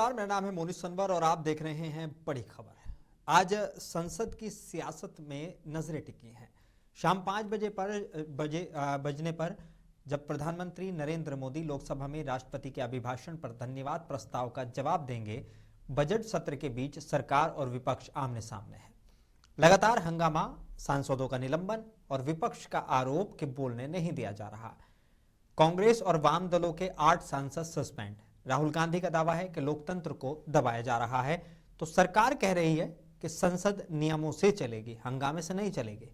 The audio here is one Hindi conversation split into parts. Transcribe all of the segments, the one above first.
नमस्कार, मेरा नाम है मोनिश सनवर और आप देख रहे हैं बड़ी खबर। आज संसद की सियासत में नजरें टिकी हैं। शाम 5 बजने पर जब प्रधानमंत्री नरेंद्र मोदी लोकसभा में राष्ट्रपति के अभिभाषण पर धन्यवाद प्रस्ताव का जवाब देंगे, बजट सत्र के बीच सरकार और विपक्ष आमने सामने है। लगातार हंगामा, सांसदों का निलंबन और विपक्ष का आरोप कि बोलने नहीं दिया जा रहा। कांग्रेस और वाम दलों के 8 सांसद सस्पेंड। राहुल गांधी का दावा है कि लोकतंत्र को दबाया जा रहा है, तो सरकार कह रही है कि संसद नियमों से चलेगी, हंगामे से नहीं चलेगी।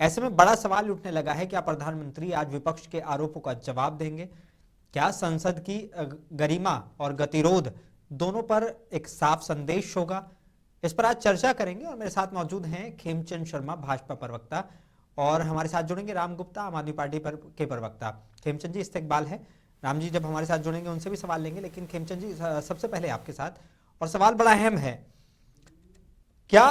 ऐसे में बड़ा सवाल उठने लगा है, क्या प्रधानमंत्री आज विपक्ष के आरोपों का जवाब देंगे? क्या संसद की गरिमा और गतिरोध दोनों पर एक साफ संदेश होगा? इस पर आज चर्चा करेंगे और मेरे साथ मौजूद हैं खेमचंद शर्मा, भाजपा प्रवक्ता, और हमारे साथ जुड़ेंगे राम गुप्ता, आम आदमी पार्टी के प्रवक्ता। खेमचंद जी, इस्तकबाल है। राम जी जब हमारे साथ जुड़ेंगे उनसे भी सवाल लेंगे, लेकिन खेमचंद जी सबसे पहले आपके साथ, और सवाल बड़ा अहम है, क्या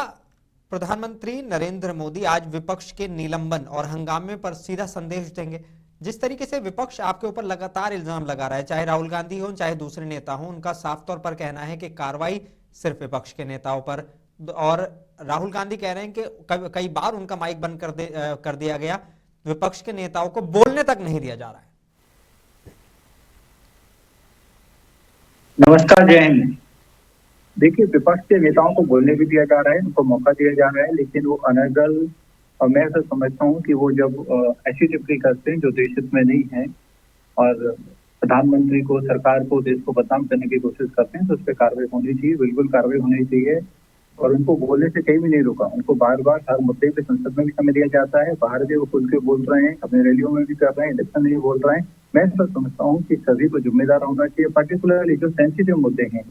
प्रधानमंत्री नरेंद्र मोदी आज विपक्ष के निलंबन और हंगामे पर सीधा संदेश देंगे? जिस तरीके से विपक्ष आपके ऊपर लगातार इल्जाम लगा रहा है, चाहे राहुल गांधी हो चाहे दूसरे नेता हो, उनका साफ तौर पर कहना है कि कार्रवाई सिर्फ विपक्ष के नेताओं पर, और राहुल गांधी कह रहे हैं कि कई बार उनका माइक बंद कर दिया गया, विपक्ष के नेताओं को बोलने तक नहीं दिया जा रहा है। नमस्कार, जय हिंद। देखिए, विपक्ष के नेताओं को बोलने भी दिया जा रहा है, उनको मौका दिया जा रहा है, लेकिन वो अनर्गल, और मैं ऐसा समझता हूँ कि वो जब ऐसी टिप्पणी करते हैं जो देश हित में नहीं है और प्रधानमंत्री को, सरकार को, देश को बदनाम करने की कोशिश करते हैं, तो उस पर कार्रवाई होनी चाहिए, बिल्कुल कार्रवाई होनी चाहिए। और उनको बोलने से कहीं भी नहीं रोका, उनको बार बार हर मुद्दे पे संसद में भी समय दिया जाता है, बाहर भी वो खुल के बोल रहे हैं, अपने रैलियों में भी कर रहे हैं, इलेक्शन में भी बोल रहे हैं। मैं ऐसा समझता हूँ कि सभी को जिम्मेदार होना चाहिए, पर्टिकुलरली जो सेंसिटिव मुद्दे हैं।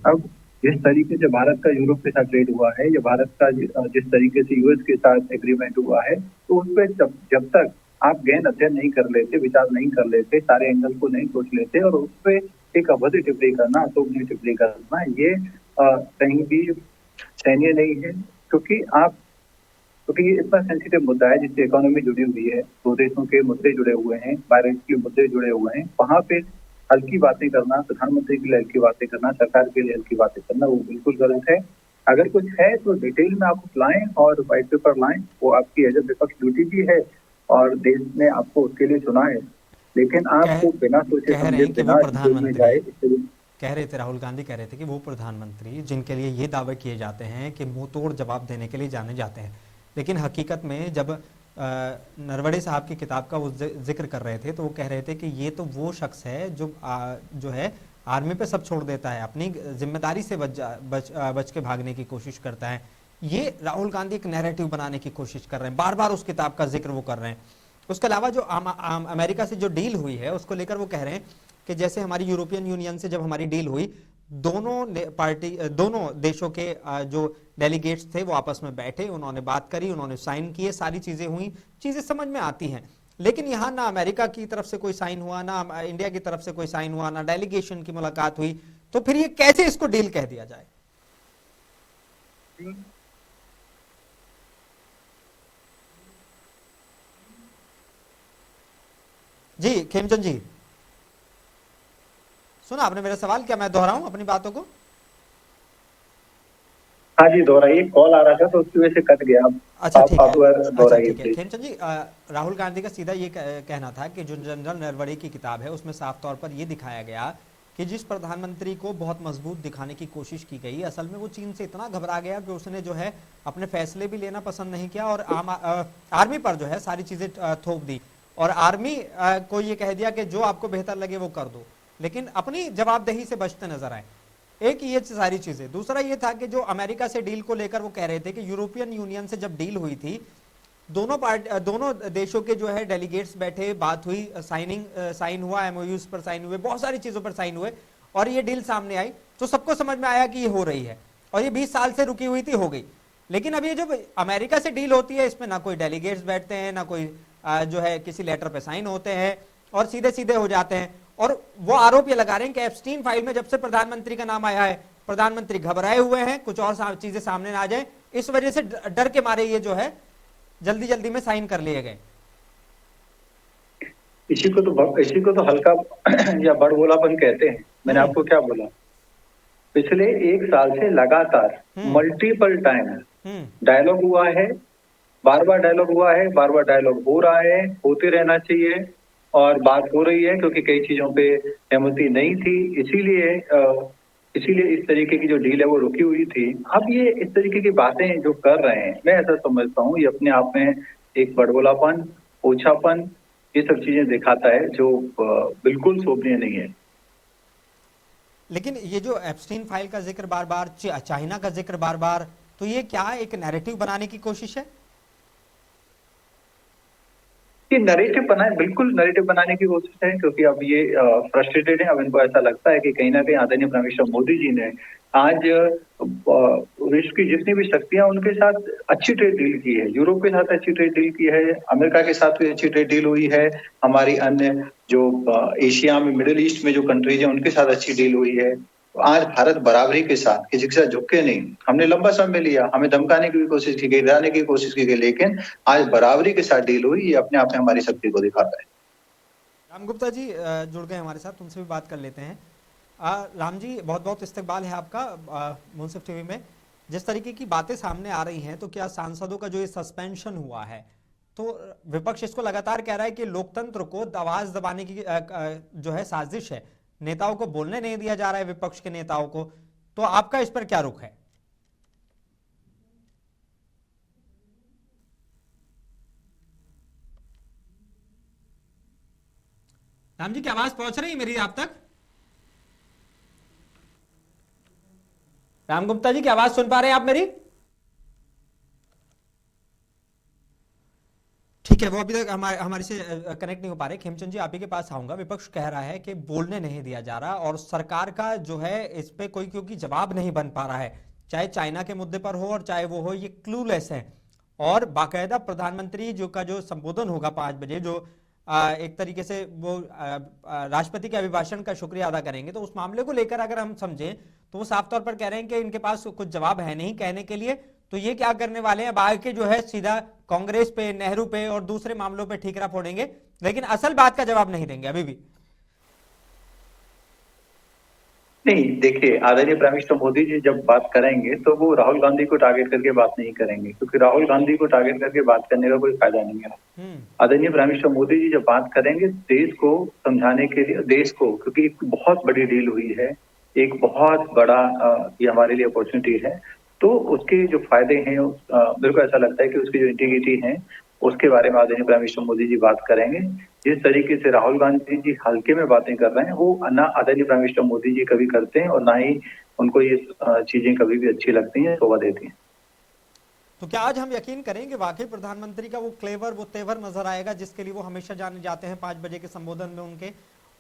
अब जिस तरीके से भारत का यूरोप के साथ ट्रेड हुआ है, या भारत का जिस तरीके से यूएस के साथ एग्रीमेंट हुआ है, तो उस पर जब तक आप गहन अध्ययन नहीं कर लेते, विचार नहीं कर लेते, सारे एंगल को नहीं सोच लेते, और उस पर एक अभद्र टिप्पणी करना, अशोभनीय टिप्पणी करना, ये कहीं भी सैन्य नहीं है। क्योंकि ये इतना सेंसिटिव मुद्दा है जिससे इकोनॉमी जुड़ी हुई है, दो देशों के मुद्दे जुड़े हुए हैं, वायरस के मुद्दे जुड़े हुए हैं, वहां पे हल्की बातें करना, प्रधानमंत्री के लिए हल्की बातें करना, सरकार के लिए हल्की बातें करना, वो बिल्कुल गलत है। अगर कुछ है तो डिटेल में आप लाएं और व्हाइट पेपर लाएं, वो आपकी एज ए विपक्ष ड्यूटी भी है और देश ने आपको उसके लिए चुना है। लेकिन आपको बिना सोचे समझे, बिना में जाए, कह रहे थे, राहुल गांधी कह रहे थे कि वो प्रधानमंत्री जिनके लिए ये दावे किए जाते हैं कि मुंह तोड़ जवाब देने के लिए जाने जाते हैं, लेकिन हकीकत में जब नरवणे साहब की किताब का वो जिक्र कर रहे थे, तो वो कह रहे थे कि ये तो वो शख्स है जो है आर्मी पे सब छोड़ देता है, अपनी जिम्मेदारी से बच के भागने की कोशिश करता है। ये राहुल गांधी एक नैरेटिव बनाने की कोशिश कर रहे हैं, बार बार उस किताब का जिक्र वो कर रहे हैं। उसके अलावा जो अमेरिका से जो डील हुई है उसको लेकर वो कह रहे हैं कि जैसे हमारी यूरोपियन यूनियन से जब हमारी डील हुई, दोनों देशों के जो डेलीगेट्स थे वो आपस में बैठे, उन्होंने बात करी, उन्होंने साइन किए, सारी चीजें हुई, चीजें समझ में आती हैं। लेकिन यहाँ ना अमेरिका की तरफ से कोई साइन हुआ, ना इंडिया की तरफ से कोई साइन हुआ, ना डेलीगेशन की मुलाकात हुई, तो फिर ये कैसे इसको डील कह दिया जाए? जी खेमचंद जी, सुना आपने मेरा सवाल? क्या मैं दोहराऊं अपनी बातों को? हाँ जी, दोहराइए। कॉल आ रहा था तो उसकी वजह से कट गया। अच्छा ठीक है। खेमचंद जी, राहुल गांधी का सीधा ये कहना था कि जो जनरल नरवणे की किताब है उसमें साफ तौर पर ये दिखाया गया कि जिस प्रधानमंत्री को बहुत मजबूत दिखाने की कोशिश की गई, असल में वो चीन से इतना घबरा गया कि उसने जो है अपने फैसले भी लेना पसंद नहीं किया और आर्मी पर जो है सारी चीजें थोप दी, और आर्मी को ये कह दिया कि जो आपको बेहतर लगे वो कर दो, लेकिन अपनी जवाबदेही से बचते नजर आए। एक ये सारी चीजें। दूसरा ये था कि जो अमेरिका से डील को लेकर वो कह रहे थे कि यूरोपियन यूनियन से जब डील हुई थी, दोनों देशों के जो है डेलीगेट्स बैठे, बात हुई, साइन हुआ, एमओयूज पर साइन हुए, बहुत सारी चीजों पर साइन हुए, और ये डील सामने आई तो सबको समझ में आया कि ये हो रही है, और ये 20 साल से रुकी हुई थी, हो गई। लेकिन अब ये जब अमेरिका से डील होती है, इसमें ना कोई डेलीगेट्स बैठते हैं, ना कोई जो है किसी लेटर पे साइन होते हैं, और सीधे सीधे हो जाते हैं। और वो आरोप ये लगा रहे हैं कि एप्स्टीन फाइल में जब से प्रधानमंत्री का नाम आया है, प्रधानमंत्री घबराए हुए हैं, कुछ और चीजें सामने ना आ जाए, इस वजह से डर के मारे ये जो है जल्दी जल्दी में साइन कर लिए गए। इसी को तो हल्का या बड़बोलापन कहते हैं। मैंने आपको क्या बोला? पिछले एक साल से लगातार हम्म। मल्टीपल टाइम हम्म। डायलॉग हुआ है, बार बार डायलॉग हुआ है, बार बार डायलॉग हो रहा है, होते रहना चाहिए और बात हो रही है क्योंकि कई चीजों पे सहमति नहीं थी, इसीलिए इस तरीके की जो डील है वो रुकी हुई थी। अब ये इस तरीके की बातें जो कर रहे हैं, मैं ऐसा समझता हूँ ये अपने आप में एक बड़बोलापन, ओछापन, ये सब चीजें दिखाता है जो बिल्कुल शोभनीय नहीं है। लेकिन ये जो एप्स्टीन फाइल का जिक्र बार बार, चाइना का जिक्र बार बार, तो ये क्या एक नैरेटिव बनाने की कोशिश है? ये नरेटिव बनाए, बिल्कुल नरेटिव बनाने की कोशिश है क्योंकि अब ये फ्रस्ट्रेटेड है। अब इनको ऐसा लगता है कि कहीं ना कहीं आदरणीय प्राइम मिनिस्टर मोदी जी ने आज विश्व की जितनी भी शक्तियां उनके साथ अच्छी ट्रेड डील की है, यूरोप के साथ अच्छी ट्रेड डील की है, अमेरिका के साथ भी अच्छी ट्रेड डील हुई है, हमारी अन्य जो एशिया में मिडिल ईस्ट में जो कंट्रीज है उनके साथ अच्छी डील हुई है। आज भारत बराबरी के साथ किसी के साथ झुके नहीं। हमने लंबा समय लिया, हमें धमकाने की भी कोशिश की गई, डराने की कोशिश की गई, लेकिन आज बराबरी के साथ डील हुई। ये अपने आप में हमारी शक्ति को दिखाता है। राम गुप्ता जी जुड़ गए हमारे साथ, उनसे भी बात कर लेते हैं। राम जी, बहुत बहुत इस्तकबाल है आपका मुंसिफ टीवी में। जिस तरीके की बातें सामने आ रही हैं, तो क्या सांसदों का जो ये सस्पेंशन हुआ है, तो विपक्ष इसको लगातार कह रहा है कि लोकतंत्र को आवाज दबाने की जो है साजिश है, नेताओं को बोलने नहीं दिया जा रहा है, विपक्ष के नेताओं को। तो आपका इस पर क्या रुख है? राम जी, क्या आवाज पहुंच रही है मेरी आप तक? राम गुप्ता जी, क्या आवाज सुन पा रहे हैं आप मेरी? ठीक है, वो अभी तक हमारे से कनेक्ट नहीं हो पा रहे। खेमचंद जी, आप ही के पास आऊंगा। विपक्ष कह रहा है कि बोलने नहीं दिया जा रहा और सरकार का जो है इस पे कोई क्योंकि जवाब नहीं बन पा रहा है, चाहे चाइना के मुद्दे पर हो और चाहे वो हो, ये क्लूलेस है। और बाकायदा प्रधानमंत्री जो का जो संबोधन होगा 5 बजे, जो एक तरीके से वो राष्ट्रपति के अभिभाषण का शुक्रिया अदा करेंगे, तो उस मामले को लेकर अगर हम समझें तो वो साफ तौर पर कह रहे हैं कि इनके पास कुछ जवाब है नहीं कहने के लिए। तो ये क्या करने वाले हैं, बाहर के जो है सीधा कांग्रेस पे, नेहरू पे और दूसरे मामलों पे ठीकरा फोड़ेंगे, लेकिन असल बात का जवाब नहीं देंगे अभी भी। नहीं, देखिए, आदरणीय प्राइम मिनिस्टर मोदी जी जब बात करेंगे तो वो राहुल गांधी को टारगेट करके बात नहीं करेंगे, क्योंकि राहुल गांधी को टारगेट करके बात करने का कोई फायदा नहीं है। आदरणीय प्राइम मिनिस्टर मोदी जी जब बात करेंगे देश को समझाने के लिए, देश को, क्योंकि एक बहुत बड़ी डील हुई है, एक बहुत बड़ा ये हमारे लिए अपॉर्चुनिटी है, तो उसके जो फायदे हैं मेरे को ऐसा लगता है कि उसकी जो इंटीग्रिटी है उसके बारे में आदरणीय प्राइम मिनिस्टर मोदी जी बात करेंगे। जिस तरीके से राहुल गांधी जी हल्के में बातें कर रहे हैं, वो ना आदरणीय प्राइम मिनिस्टर मोदी जी कभी करते हैं और ना ही उनको ये चीजें कभी भी अच्छी लगती हैं, शोभा देती हैं। तो क्या आज हम यकीन करेंगे वाकई प्रधानमंत्री का वो क्लेवर, वो तेवर नजर आएगा जिसके लिए वो हमेशा जाने जाते हैं 5 बजे के संबोधन में उनके?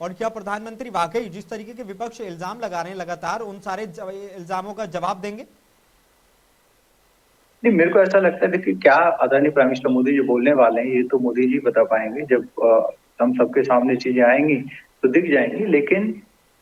और क्या प्रधानमंत्री वाकई जिस तरीके के विपक्ष इल्जाम लगा रहे हैं लगातार, उन सारे इल्जामों का जवाब देंगे? नहीं, मेरे को ऐसा लगता है कि क्या आदरणीय प्राइम मिनिस्टर मोदी जी बोलने वाले हैं ये तो मोदी जी बता पाएंगे। जब हम सबके सामने चीजें आएंगी तो दिख जाएंगी, लेकिन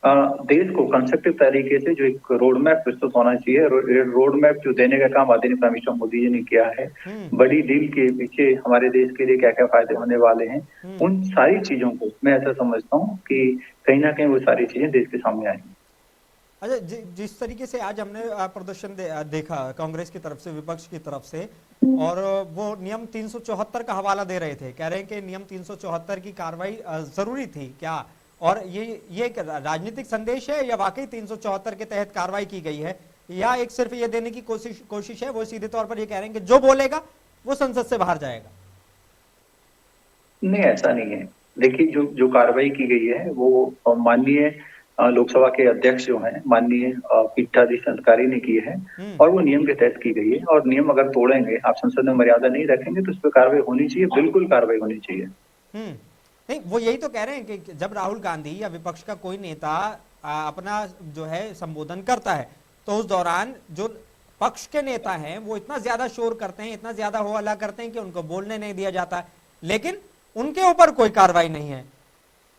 देश को कंस्ट्रक्टिव तरीके से जो एक रोड मैप प्रस्तुत होना चाहिए, रोड मैप जो देने का काम आदरणीय प्राइम मिनिस्टर मोदी जी ने किया है, बड़ी डील के पीछे हमारे देश के लिए क्या क्या फायदे होने वाले हैं, उन सारी चीजों को मैं ऐसा समझता हूँ कि कहीं ना कहीं वो सारी चीजें देश के सामने आएंगी। अच्छा, जिस तरीके से आज हमने प्रदर्शन देखा कांग्रेस की तरफ से, विपक्ष की तरफ से, और वो नियम 374 का हवाला दे रहे थे, कह रहे हैं कि नियम 374 की कार्रवाई जरूरी थी क्या, और ये एक राजनीतिक संदेश है या वाकई 374 के तहत कार्रवाई की गई है, या एक सिर्फ ये देने की कोशिश है, वो सीधे तौर पर ये कह रहे हैं कि जो बोलेगा वो संसद से बाहर जाएगा? नहीं, ऐसा नहीं है। देखिए, जो कार्रवाई की गई है वो माननीय लोकसभा के अध्यक्ष जो हैं, माननीय पीठाधीश अधिकारी ने की है और वो नियम के तहत की गई है। और नियम अगर तोड़ेंगे, आप संसद में मर्यादा नहीं रखेंगे, तो उस पर कार्रवाई होनी चाहिए, बिल्कुल कार्रवाई होनी चाहिए। नहीं, वो यही तो कह रहे हैं कि जब राहुल गांधी या विपक्ष का कोई नेता अपना जो है संबोधन करता है, तो उस दौरान जो पक्ष के नेता हैं वो इतना ज्यादा शोर करते हैं, इतना ज्यादा हो हल्ला करते हैं कि उनको बोलने नहीं दिया जाता, लेकिन उनके ऊपर कोई कार्रवाई नहीं है।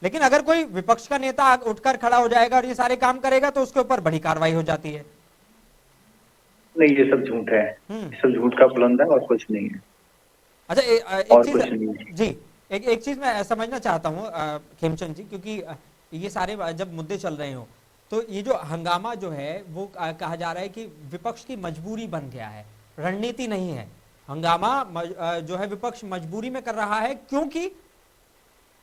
लेकिन अगर कोई विपक्ष का नेता उठकर खड़ा हो जाएगा और ये सारे काम करेगा तो उसके ऊपर बड़ी कार्रवाई हो जाती है। नहीं, ये सब झूठ है, ये सब झूठ का बुलंद है और कुछ नहीं है। अच्छा, एक चीज जी, एक चीज मैं समझना चाहता हूँ खेमचंद जी, क्योंकि ये सारे जब मुद्दे चल रहे हो तो ये जो हंगामा जो है वो कहा जा रहा है कि विपक्ष की मजबूरी बन गया है, रणनीति नहीं है। हंगामा जो है विपक्ष मजबूरी में कर रहा है, क्योंकि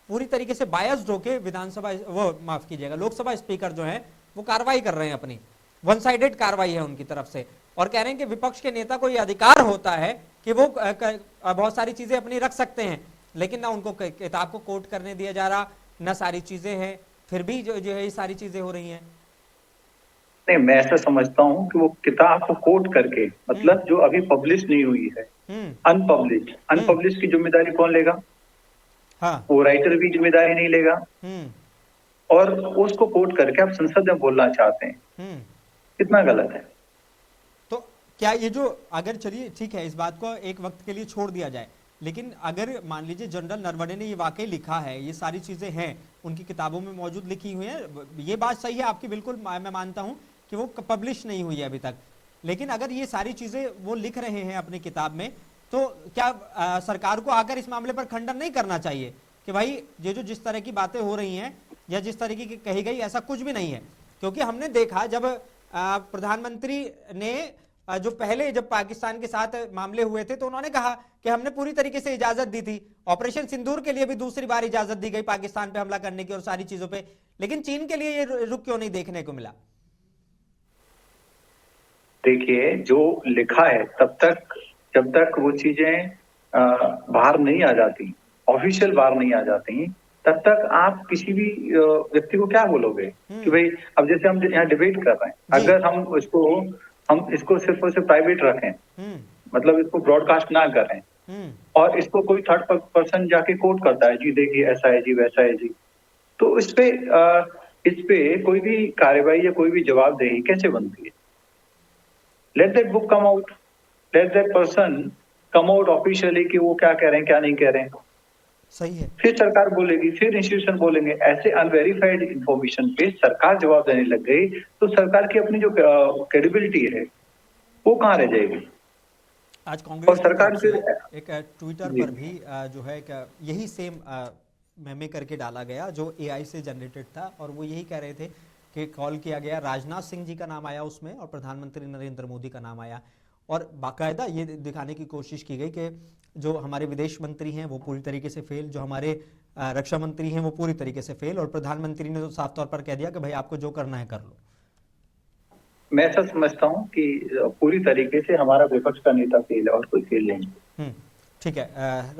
पूरी तरीके से बायस्ड होके विधानसभा, वो माफ कीजिएगा, लोकसभा स्पीकर जो है वो कार्रवाई कर रहे हैं, अपनी वन साइडेड कार्रवाई है उनकी तरफ से, और कह रहे हैं कि विपक्ष के नेता को यह अधिकार होता है कि वो बहुत सारी चीजें अपनी रख सकते हैं, लेकिन ना उनको किताब को कोट करने दिया जा रहा, ना सारी चीजें हैं, फिर भी जो है ये सारी चीजें हो रही हैं। नहीं, मैं ऐसा समझता हूँ कि वो किताब को कोट करके, मतलब जो अभी पब्लिश नहीं हुई है, अनपब्लिश की जिम्मेदारी कौन लेगा? हाँ, वो राइटर भी जिम्मेदारी नहीं लेगा। और उसको कोट करके आप संसद में बोलना चाहते हैं, कितना गलत है। तो क्या ये जो, अगर चलिए ठीक है, इस बात को एक वक्त के लिए छोड़ दिया जाए, लेकिन अगर मान लीजिए जनरल नरवणे ने ये वाकई लिखा है, ये सारी चीजें हैं उनकी किताबों में मौजूद लिखी हुई है, ये बात सही है आपकी, बिल्कुल मैं मानता हूं कि वो पब्लिश नहीं हुई है अभी तक, लेकिन अगर ये सारी चीजें वो लिख रहे हैं अपनी किताब में, तो क्या सरकार को आकर इस मामले पर खंडन नहीं करना चाहिए कि भाई ये जो जिस तरह की बातें हो रही हैं या जिस तरीके की कही गई, ऐसा कुछ भी नहीं है? क्योंकि हमने देखा जब प्रधानमंत्री ने जो पहले जब पाकिस्तान के साथ मामले हुए थे तो उन्होंने कहा कि हमने पूरी तरीके से इजाजत दी थी, ऑपरेशन सिंदूर के लिए भी दूसरी बार इजाजत दी गई पाकिस्तान पे हमला करने की और सारी चीजों पे, लेकिन चीन के लिए ये रुख क्यों नहीं देखने को मिला? देखिए, जो लिखा है तब तक, जब तक वो चीजें बाहर नहीं आ जाती, ऑफिशियल बाहर नहीं आ जाती, तब तक आप किसी भी व्यक्ति को क्या बोलोगे कि भाई, अब जैसे हम यहाँ डिबेट कर रहे हैं, अगर हम इसको सिर्फ और सिर्फ प्राइवेट रखें, मतलब इसको ब्रॉडकास्ट ना करें, और इसको कोई थर्ड पर्सन जाके कोट करता है, जी देखिए ऐसा है जी, वैसा है जी, तो इस पे कोई भी कार्रवाई या कोई भी जवाबदेही कैसे बनती है? Let that book come out, let that person come out officially कि वो क्या कह रहे हैं, क्या नहीं कह रहे हैं। सही है। फिर सरकार बोलेगी, फिर इंस्टीट्यूशन बोलेंगे। ऐसे अनवेरिफाइड इंफॉर्मेशन पे सरकार जवाब देने लग गई तो सरकार की अपनी जो क्रेडिबिलिटी है वो कहाँ रह जाएगी? आज कांग्रेस और सरकार से फिर एक ट्विटर पर भी जो है यही सेम मेमे करके डाला गया जो एआई से जनरेटेड था, और वो यही कह रहे थे कि कॉल किया गया, राजनाथ सिंह जी का नाम आया उसमें और प्रधानमंत्री नरेंद्र मोदी का नाम आया, और बाकायदा ये दिखाने की कोशिश की गई कि जो हमारे विदेश मंत्री हैं वो पूरी तरीके से फेल, जो हमारे रक्षा मंत्री हैं वो पूरी तरीके से फेल, और प्रधानमंत्री ने तो साफ तौर पर कह दिया कि भाई आपको जो करना है कर लो। मैं ऐसा समझता हूं कि पूरी तरीके से हमारा विपक्ष का नेता फेल है और कोई फेल नहीं। ठीक है,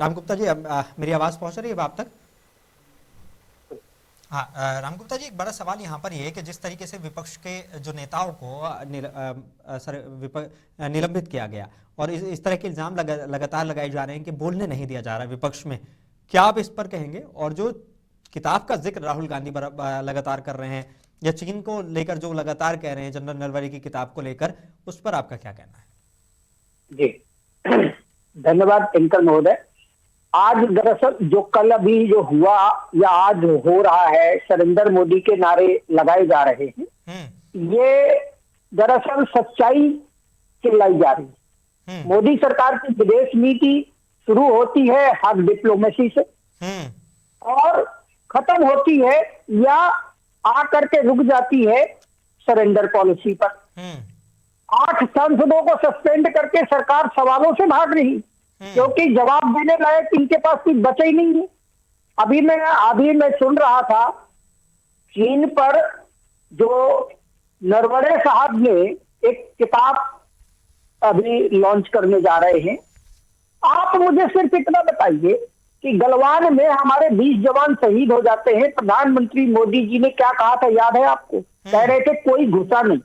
रामगुप्ता जी, मेरी आवाज पहुंच रही है अब आप तक? हाँ, रामगुप्ता जी, एक बड़ा सवाल यहाँ पर ये है कि जिस तरीके से विपक्ष के जो नेताओं को निलंबित किया गया और इस तरह के इल्जाम लगातार लगाए जा रहे हैं कि बोलने नहीं दिया जा रहा है विपक्ष में, क्या आप इस पर कहेंगे? और जो किताब का जिक्र राहुल गांधी लगातार कर रहे हैं या चीन को लेकर जो लगातार कह रहे हैं जनरल नरवणे की किताब को लेकर, उस पर आपका क्या कहना है? जी धन्यवाद एंकर महोदय। आज दरअसल जो कल अभी जो हुआ या आज हो रहा है, नरेंद्र मोदी के नारे लगाए जा रहे हैं, ये दरअसल सच्चाई चिल्लाई जा रही है। मोदी सरकार की विदेश नीति शुरू होती है हर डिप्लोमेसी से और खत्म होती है या आकर के रुक जाती है सरेंडर पॉलिसी पर। 8 सांसदों को सस्पेंड करके सरकार सवालों से भाग रही, क्योंकि जवाब देने लायक इनके पास कुछ बचा ही नहीं है। अभी मैं सुन रहा था चीन पर जो नरवणे साहब ने एक किताब अभी लॉन्च करने जा रहे हैं। आप मुझे सिर्फ इतना बताइए कि गलवान में हमारे 20 जवान शहीद हो जाते हैं, प्रधानमंत्री मोदी जी ने क्या कहा था याद है आपको? कह रहे थे कोई घुसा नहीं,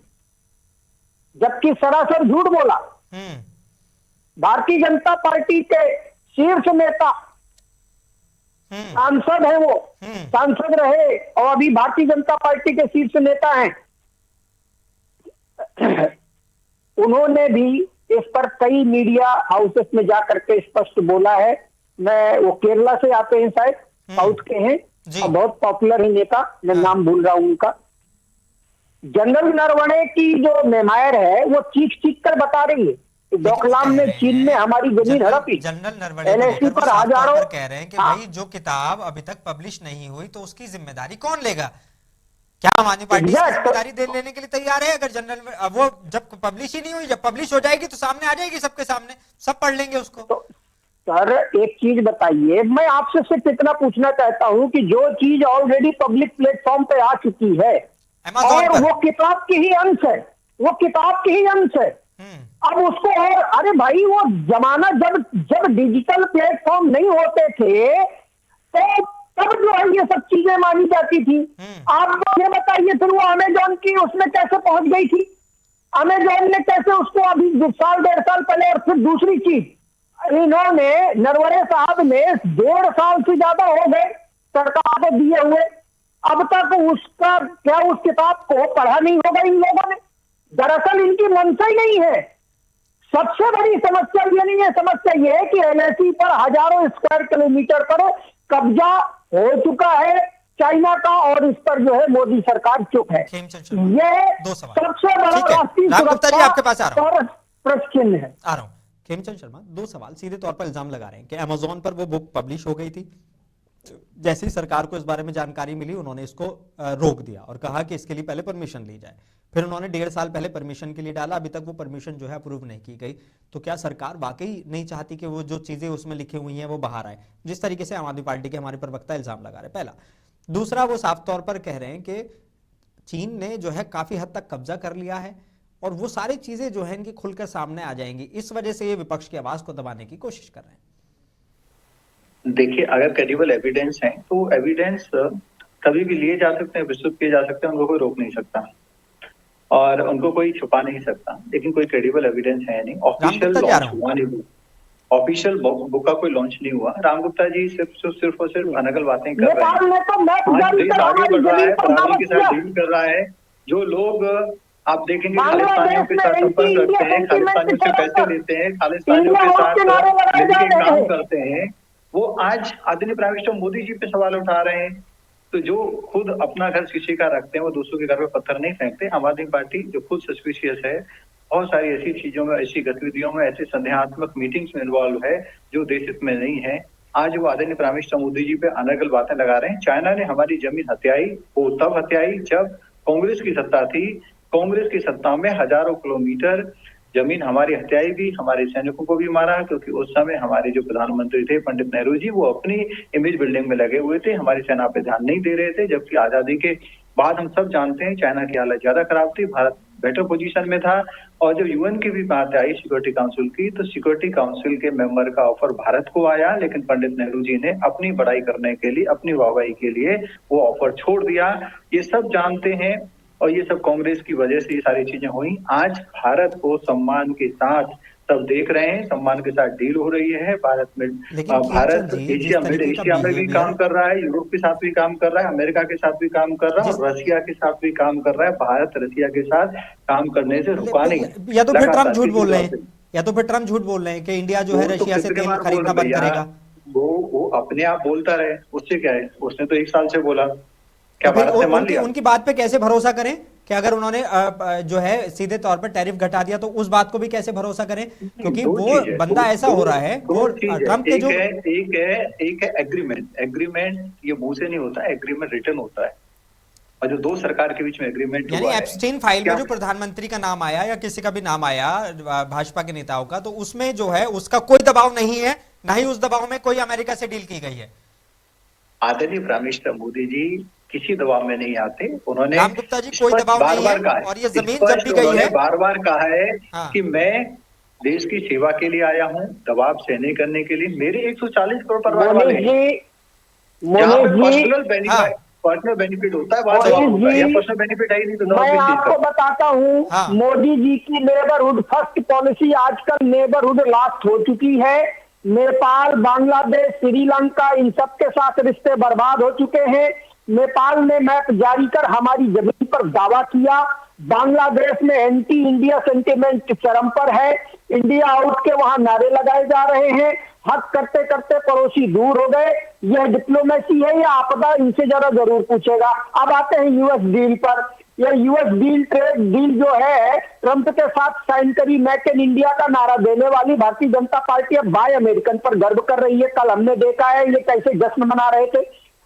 जबकि सरासर झूठ बोला। भारतीय जनता पार्टी के शीर्ष नेता सांसद है, वो सांसद रहे और अभी भारतीय जनता पार्टी के शीर्ष नेता हैं। उन्होंने भी इस पर कई मीडिया हाउसेस में जाकर के स्पष्ट बोला है। वो केरला से आते हैं, शायद साउथ के हैं और बहुत पॉपुलर है नेता, मैं नाम भूल रहा हूं उनका। जनरल नरवणे की जो मेमायर है वो चीख चीख कर बता रही है कि डोकलाम में चीन में हमारी जमीन हड़पी। जनरल नरवणे एलएसी पर हजारों कह रहे हैं कि भाई जो किताब अभी तक पब्लिश नहीं हुई तो उसकी जिम्मेदारी कौन लेगा? क्या आम आदमी पार्टी इसकी Exact. जिम्मेदारी दे लेने के लिए तैयार है? अगर जनरल में वो जब पब्लिश ही नहीं हुई, जब पब्लिश हो जाएगी तो सामने आ जाएगी सबके सामने, सब पढ़ लेंगे उसको। तो सर एक चीज बताइए, मैं आपसे सिर्फ इतना पूछना चाहता हूं कि जो चीज ऑलरेडी पब्लिक प्लेटफॉर्म पे आ चुकी है Amazon और पर। वो किताब की ही अंश है, वो किताब की ही अंश है, अब उसको और अरे भाई वो जमाना जब जब डिजिटल प्लेटफॉर्म नहीं होते थे तो तब जो है ये सब चीजें मानी जाती थी। आप मुझे बताइए फिर वो अमेजॉन की उसमें कैसे पहुंच गई थी? अमेजॉन ने कैसे उसको अभी साल 1.5 साल पहले, और फिर दूसरी चीज इन्होंने नरवरे साहब ने 1.5 साल से ज्यादा हो गए सरकार को दिए हुए, अब तक उसका क्या उस किताब को पढ़ा नहीं होगा इन लोगों ने? दरअसल इनकी मंशा ही नहीं है। सबसे बड़ी समस्या ये नहीं है, समस्या ये है कि एलएसी पर हजारों स्क्वायर किलोमीटर पर कब्जा हो चुका है चाइना का, और इस पर जो है मोदी सरकार चुप है। ये दो सवाल। सबसे बड़ा ठीक है, राष्ट्रीय राम गुप्ता जी आपके पास आ रहा हूं। और प्रश्न चिन्ह है। आ रहा हूं। खेमचंद शर्मा, दो सवाल सीधे तौर पर इल्जाम लगा रहे हैं कि अमेजोन पर वो बुक पब्लिश हो गई थी, जैसे ही सरकार को इस बारे में जानकारी मिली उन्होंने इसको रोक दिया और कहा कि इसके लिए पहले परमिशन ली जाए। फिर उन्होंने 1.5 साल पहले परमिशन के लिए डाला, अभी तक वो परमिशन जो है अप्रूव नहीं की गई। तो क्या सरकार वाकई नहीं चाहती कि वो जो चीजें उसमें लिखी हुई हैं वो बाहर आए, जिस तरीके से आम आदमी पार्टी के हमारे प्रवक्ता इल्जाम लगा रहे हैं? पहला। दूसरा, वो साफ तौर पर कह रहे हैं कि चीन ने जो है काफी हद तक कब्जा कर लिया है और वो सारी चीजें जो है इनकी खुलकर सामने आ जाएंगी, इस वजह से ये विपक्ष की आवाज को दबाने की कोशिश कर रहे हैं। देखिए, अगर क्रेडिबल एविडेंस है तो एविडेंस कभी भी लिए जा सकते हैं, विस्तृत किए जा सकते हैं, उनको कोई रोक नहीं सकता और उनको कोई छुपा नहीं सकता, लेकिन कोई क्रेडिबल एविडेंस है नहीं। ऑफिशियल लॉन्च हुआ नहीं, ऑफिशियल बुक का कोई लॉन्च नहीं हुआ। राम गुप्ता जी सिर्फ और सिर्फ अनगल बातें कर रहे हैं। देश आगे बढ़ रहा है, बराबरी के साथ डील कर रहा है। जो लोग आप देखेंगे खालिस्तानियों के साथ संपर्क रखते हैं, खालिस्तानियों से पैसे लेते हैं, खालिस्तानियों के साथ मिलकर काम करते हैं, वो आज आदरणीय प्राइम मिनिस्टर मोदी जी पे सवाल उठा रहे हैं। तो जो खुद अपना घर शीशे का रखते हैं वो दूसरों के घर पे पत्थर नहीं फेंकते। आम आदमी पार्टी जो खुद सस्पिशियस है, बहुत सारी ऐसी चीजों में, ऐसी गतिविधियों में, ऐसे संदेहात्मक मीटिंग्स में इन्वॉल्व है जो देश हित में नहीं है, आज वो आदरणीय प्राइम मिनिस्टर मोदी जी पे अनर्गल बातें लगा रहे हैं। चाइना ने हमारी जमीन हत्याई, वो तब हत्याई जब कांग्रेस की सत्ता थी। कांग्रेस की सत्ता में हजारों किलोमीटर जमीन हमारी हत्याई भी, हमारे सैनिकों को भी मारा, क्योंकि उस समय हमारे जो प्रधानमंत्री थे पंडित नेहरू जी, वो अपनी इमेज बिल्डिंग में लगे हुए थे, हमारी सेना पे ध्यान नहीं दे रहे थे। जबकि आजादी के बाद हम सब जानते हैं चाइना की हालत ज्यादा खराब थी, भारत बेटर पोजीशन में था। और जब यूएन की भी बात आई सिक्योरिटी काउंसिल की, तो सिक्योरिटी काउंसिल के मेंबर का ऑफर भारत को आया, लेकिन पंडित नेहरू जी ने अपनी बड़ाई करने के लिए, अपनी वाहवाही के लिए वो ऑफर छोड़ दिया। ये सब जानते हैं और ये सब कांग्रेस की वजह से ये सारी चीजें हुई। आज भारत को सम्मान के साथ सब देख रहे हैं, सम्मान के साथ डील हो रही है। भारत मिड एशिया में भी काम कर रहा है, यूरोप के साथ भी काम कर रहा है, अमेरिका के साथ भी काम कर रहा है और रशिया के साथ भी काम कर रहा है। भारत रशिया के साथ काम करने से रुका नहीं। या तो फिर ट्रम्प झूठ बोल रहे हैं, या तो फिर ट्रम्प झूठ बोल रहे हैं कि इंडिया जो है रशिया से तेल खरीदना बंद करेगा। वो अपने आप बोलता रहे, उससे क्या है? उसने तो 1 साल से बोला, क्या भारत ने मान लिया? उनकी बात पे कैसे भरोसा करें कि अगर उन्होंने जो है सीधे तौर पर टैरिफ घटा दिया तो उस बात को भी कैसे भरोसा करें? क्योंकि वो बंदा ऐसा हो रहा है, वो ट्रम्प के जो एक है एग्रीमेंट ये मुंह से नहीं होता, एग्रीमेंट रिटर्न होता है। और जो दो सरकार के बीच में एग्रीमेंट यानी एप्स्टीन फाइल में जो प्रधानमंत्री का नाम आया या किसी का भी नाम आया भाजपा के नेताओं का, तो उसमें जो है उसका कोई दबाव नहीं है, ना ही उस दबाव में कोई अमेरिका से डील की गई है। आदरणीय प्राइम मिनिस्टर मोदी जी किसी दबाव में नहीं आते। उन्होंने राम गुप्ता जी कोई दबाव नहीं है, और ये जमीन जब भी गई है बार बार कहा है कि मैं देश की सेवा के लिए आया हूं, दबाव सहने करने के लिए। मेरे 140 करोड़ परिवार वाले पर्सनल बेनिफिट होता है, पर्सनल बेनिफिट है ही नहीं तो मैं आपको बताता हूँ मोदी जी की नेबरहुड फर्स्ट पॉलिसी आजकल नेबरहुड लास्ट हो चुकी है। नेपाल, बांग्लादेश, श्रीलंका, इन सब के साथ रिश्ते बर्बाद हो चुके हैं। नेपाल ने मैप जारी कर हमारी जमीन पर दावा किया। बांग्लादेश में एंटी इंडिया सेंटिमेंट चरम पर है। इंडिया आउट के वहां नारे लगाए जा रहे हैं। हक करते करते पड़ोसी दूर हो गए। यह डिप्लोमेसी है या आपदा? इनसे जरा जरूर पूछेगा। अब आते हैं यूएस डील पर। यह यूएस डील, ट्रेड डील जो है ट्रंप के साथ साइन करी, मेक इन इंडिया का नारा देने वाली भारतीय जनता पार्टी अब बाय अमेरिकन पर गर्व कर रही है। कल हमने देखा है ये कैसे जश्न मना रहे थे।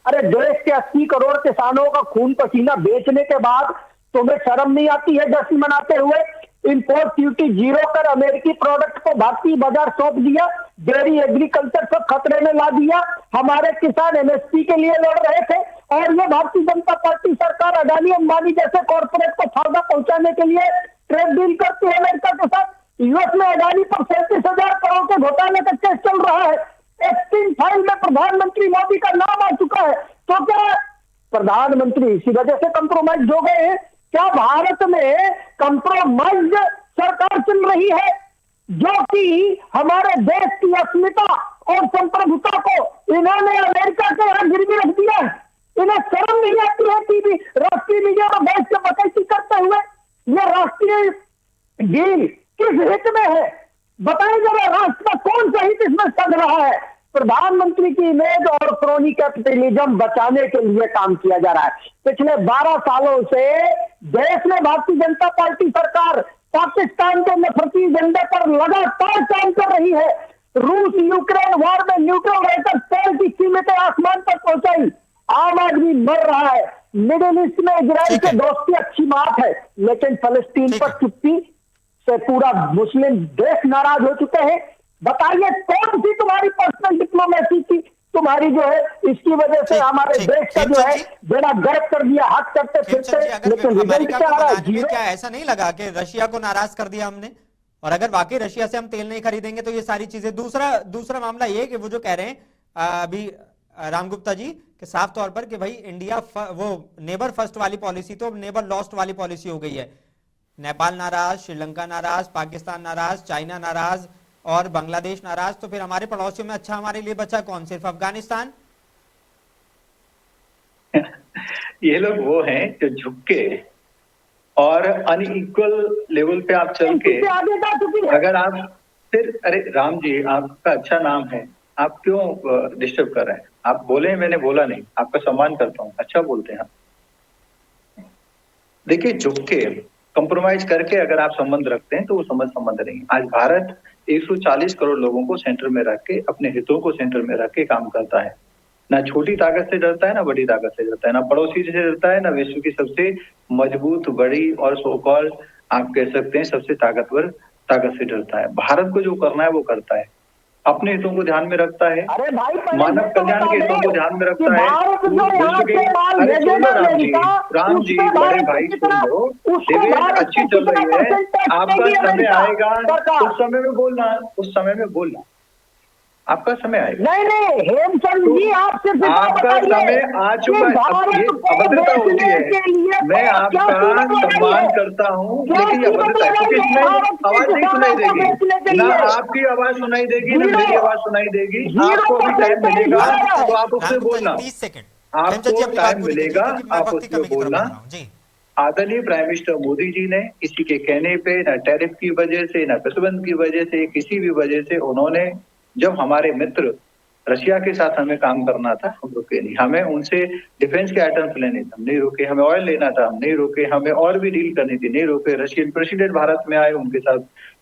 अरे देश के 80 करोड़ किसानों का खून पसीना बेचने के बाद तुम्हें शर्म नहीं आती है जश्न मनाते हुए? इंपोर्ट ड्यूटी जीरो कर अमेरिकी प्रोडक्ट को भारतीय बाजार सौंप दिया, डेयरी एग्रीकल्चर सब खतरे में ला दिया, हमारे किसान एमएसपी के लिए लड़ रहे थे और ये भारतीय जनता पार्टी सरकार अडानी अंबानी जैसे कॉर्पोरेट को फायदा पहुंचाने के लिए ट्रेड डील करती है अमेरिका के साथ। यूएस में अडानी पर 37,000 करोड़ के घोटाले का केस चल रहा है, एक्सटिंग फाइल में प्रधानमंत्री मोदी का नाम आ चुका है। तो क्या प्रधानमंत्री इसी वजह से कंप्रोमाइज हो गए हैं? क्या भारत में कंप्रोमाइज सरकार चल रही है जो कि हमारे देश की अस्मिता और संप्रभुता को इन्होंने अमेरिका के यहां गिरवी रख दिया है? इन्हें शर्म नहीं आती है टीवी राष्ट्रीय मीडिया में देश से बकैती करते हुए? ये राष्ट्रीय डील किस हित में है बताइए जरा, राष्ट्र का कौन सा हित इसमें सध रहा है? प्रधानमंत्री की इमेज और क्रोनी कैपिटलिज्म बचाने के लिए काम किया जा रहा है। पिछले 12 सालों से देश में भारतीय जनता पार्टी सरकार पाकिस्तान के नफरती एजेंडे पर लगातार काम कर रही है। रूस यूक्रेन वॉर में न्यूट्रल रहकर तेल की कीमतें आसमान पर पहुंचाई, आम आदमी मर रहा है। मिडिल ईस्ट में इजराइल से दोस्ती अच्छी बात है, लेकिन फलस्तीन पर चुप्पी से पूरा मुस्लिम देश नाराज हो चुके हैं। बताइए कौन सी तुम्हारी पर्सनल डिप्लोमेसी की तुम्हारी जो है इसकी वजह से हमारे देश का जो है बेड़ा गर्क कर दिया, हाथ करते फिरते, लेकिन रिजल्ट क्या आ रहा है? क्या ऐसा नहीं लगा कि रशिया को नाराज कर दिया हमने? और अगर वाकई रशिया से हम तेल नहीं खरीदेंगे तो ये सारी चीजें। दूसरा मामला ये कि वो जो कह रहे हैं अभी राम गुप्ता जी कि साफ तौर पर कि भाई इंडिया वो नेबर फर्स्ट वाली पॉलिसी तो नेबर लॉस्ट वाली पॉलिसी हो गई है। नेपाल नाराज, श्रीलंका नाराज, पाकिस्तान नाराज, चाइना नाराज और बांग्लादेश नाराज, तो फिर हमारे पड़ोसियों में अच्छा हमारे लिए बचा कौन? सिर्फ अफगानिस्तान। ये लोग वो हैं जो झुक के और अनइक्वल लेवल पे आप चल के, अगर आप फिर, अरे राम जी आपका अच्छा नाम है, आप क्यों डिस्टर्ब कर रहे हैं? आप बोले, मैंने बोला नहीं, आपका सम्मान करता हूँ, अच्छा बोलते हैं आप। देखिए झुक के कंप्रोमाइज करके अगर आप संबंध रखते हैं तो वो संबंध नहीं। आज भारत 140 करोड़ लोगों को सेंटर में रख के, अपने हितों को सेंटर में रख के काम करता है। ना छोटी ताकत से डरता है, ना बड़ी ताकत से डरता है, ना पड़ोसी से डरता है, ना विश्व की सबसे मजबूत, बड़ी और सो कॉल्ड आप कह सकते हैं सबसे ताकतवर ताकत से डरता है। भारत को जो करना है वो करता है, अपने हितों को ध्यान में रखता है, मानव कल्याण के हितों को ध्यान में रखता है। अरे सुनो राम जी बड़े भाई सुनो, डिबेट अच्छी चल रही है, आपका समय आएगा उस समय में बोलना, उस समय में बोलना, आपका समय आएगा। नहीं हेमचंद जी आप सिर्फ आपका समय आ चुका है। ये अभद्रता होती है, मैं आपका सम्मान करता हूँ लेकिन ये अभद्रता है क्योंकि इसमें आवाज नहीं सुनाई देगी, ना आपकी आवाज सुनाई देगी ना मेरी आवाज सुनाई देगी। आपको अभी टाइम मिलेगा तो आप उससे बोलना, 30 सेकंड आपको टाइम मिलेगा आप उससे बोलना। आदरणीय प्राइम मिनिस्टर मोदी जी ने किसी के कहने पे, ना टैरिफ की वजह से, ना प्रतिबंध की वजह से, किसी भी वजह से, उन्होंने जब हमारे मित्र रशिया के साथ हमें काम करना था हम रुके नहीं, हमें उनसे डिफेंस के आइटम्स लेने थे हम नहीं रुके, हमें ऑयल लेना था हम नहीं रुके, हमें और भी डील करनी थी नहीं रुके, रशियन प्रेसिडेंट भारत में आए उनके साथ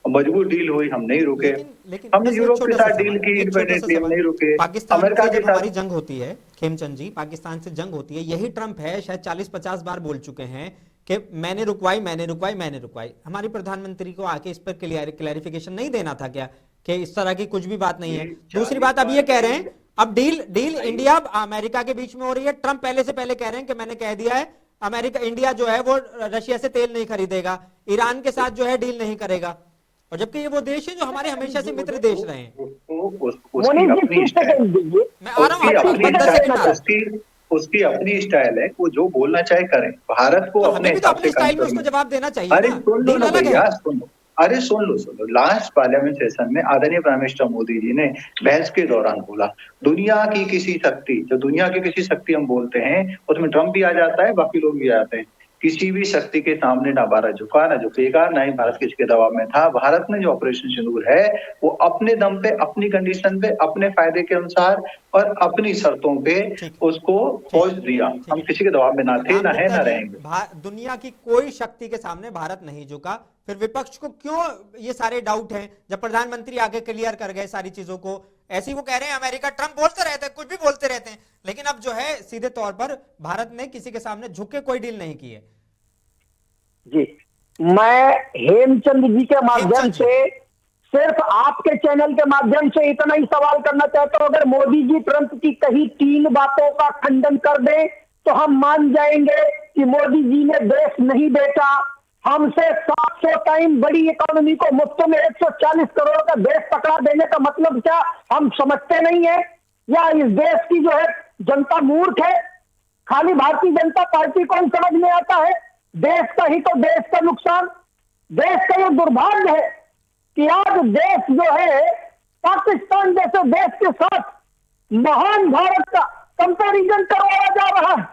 मजबूत डील हुई हम नहीं रुके, हमने यूरोप के साथ डील की इंडिपेंडेंटली हम नहीं रुके, अमेरिका के साथ हमारी जंग होती है। खेमचंद जी पाकिस्तान से जंग होती है, यही ट्रंप है शायद 40-50 बार बोल चुके हैं कि मैंने रुकवाई। हमारे प्रधानमंत्री को आके इस पर क्लैरिफिकेशन नहीं देना था क्या कि इस तरह की कुछ भी बात नहीं है? दूसरी बात अब ये कह रहे हैं अब डील इंडिया अमेरिका के बीच में हो रही है। ट्रंप पहले से पहले कह रहे हैं कि मैंने कह दिया है अमेरिका इंडिया जो है वो रशिया से तेल नहीं खरीदेगा, ईरान के साथ जो है डील नहीं करेगा, और जबकि ये वो देश है जो हमारे हमेशा से मित्र देश रहे हैं। उसकी अपनी स्टाइल है, वो जो बोलना चाहे करें, भारत को अपने हिसाब से स्टाइल में उसको जवाब देना चाहिए। अरे सुन लो ना भैया, सुन लो लास्ट पार्लियामेंट सेशन में आदरणीय प्राइम मिनिस्टर मोदी जी ने बहस के दौरान बोला दुनिया की किसी शक्ति, जो दुनिया की किसी शक्ति हम बोलते हैं उसमें ट्रंप भी आ जाता है, बाकी लोग भी आ जाते हैं, किसी भी शक्ति के सामने ना भारत झुका ना झुकेगा, ना ही भारत किसी के दबाव में था। भारत ने जो ऑपरेशन सिंदूर है वो अपने दम पे, अपनी कंडीशन पे, अपने फायदे के अनुसार और अपनी शर्तों पे उसको फौज दिया। हम किसी के दबाव में ना थे, ना है, ना रहेंगे। दुनिया की कोई शक्ति के सामने भारत नहीं झुका, फिर विपक्ष को क्यों ये सारे डाउट हैं जब प्रधानमंत्री आगे क्लियर कर गए सारी चीजों को? ऐसे ही वो कह रहे हैं अमेरिका, ट्रंप बोलते रहते हैं, कुछ भी बोलते रहते हैं, लेकिन अब जो है सीधे तौर पर भारत ने किसी के सामने झुक के कोई डील नहीं की है। जी, मैं हेमचंद जी के माध्यम से, सिर्फ आपके चैनल के माध्यम से इतना ही सवाल करना चाहता हूं, अगर मोदी जी ट्रंप की कही 3 बातों का खंडन कर दें तो हम मान जाएंगे कि मोदी जी ने देश नहीं बेचा। हमसे 700 टाइम बड़ी इकोनॉमी को मुफ्त में 140 करोड़ का देश पकड़ा देने का मतलब क्या हम समझते नहीं है? या इस देश की जो है जनता मूर्ख है? खाली भारतीय जनता पार्टी को ही समझ में आता है? देश का ही तो देश का नुकसान, देश का ये दुर्भाग्य है कि आज देश जो है पाकिस्तान जैसे देश के साथ महान भारत का कंपैरिजन करवाया जा रहा है।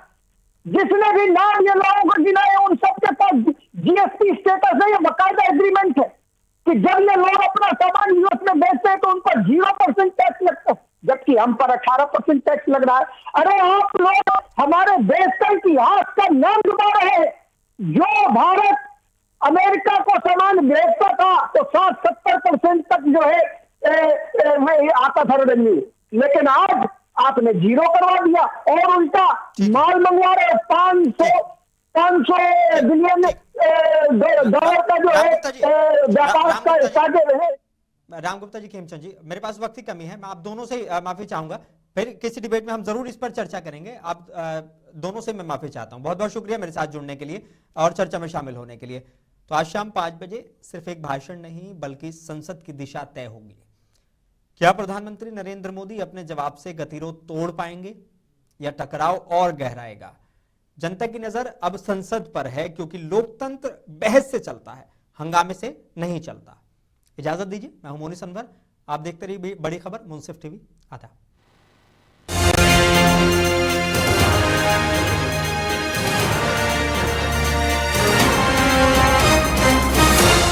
जिसने भी नाम ये लोगों को गिनाए उन सबके पास जीएसटी स्टेटस है, ये बाकायदा एग्रीमेंट है कि जब ये लोग अपना सामान यूएस में बेचते हैं तो उन पर 0% टैक्स लगता है, जबकि हम पर 18% टैक्स लग रहा है। अरे आप लोग हमारे देश का इतिहास का नाम डुबा रहे हैं। जो भारत अमेरिका को सामान बेचता था तो 60-70% तक जो है आता था रेवेन्यू, लेकिन आज आपने 0 करवा दिया और उल्टा माल मंगवा रहे 500 बिलियन डॉलर का जो है व्यापार का है। राम गुप्ता जी, खेमचंद जी, मेरे पास वक्त की कमी है, मैं आप दोनों से माफी चाहूंगा, फिर किसी डिबेट में हम जरूर इस पर चर्चा करेंगे। आप दोनों से मैं माफी चाहता हूं। बहुत बहुत शुक्रिया मेरे साथ जुड़ने के लिए और चर्चा में शामिल होने के लिए। तो आज शाम 5 बजे सिर्फ एक भाषण नहीं बल्कि संसद की दिशा तय होगी। क्या प्रधानमंत्री नरेंद्र मोदी अपने जवाब से गतिरोध तोड़ पाएंगे या टकराव और गहराएगा? जनता की नजर अब संसद पर है, क्योंकि लोकतंत्र बहस से चलता है, हंगामे से नहीं चलता। इजाजत दीजिए, मैं हूं मोनी सनवर, आप देखते रहिए बड़ी खबर मुंसिफ टीवी। आता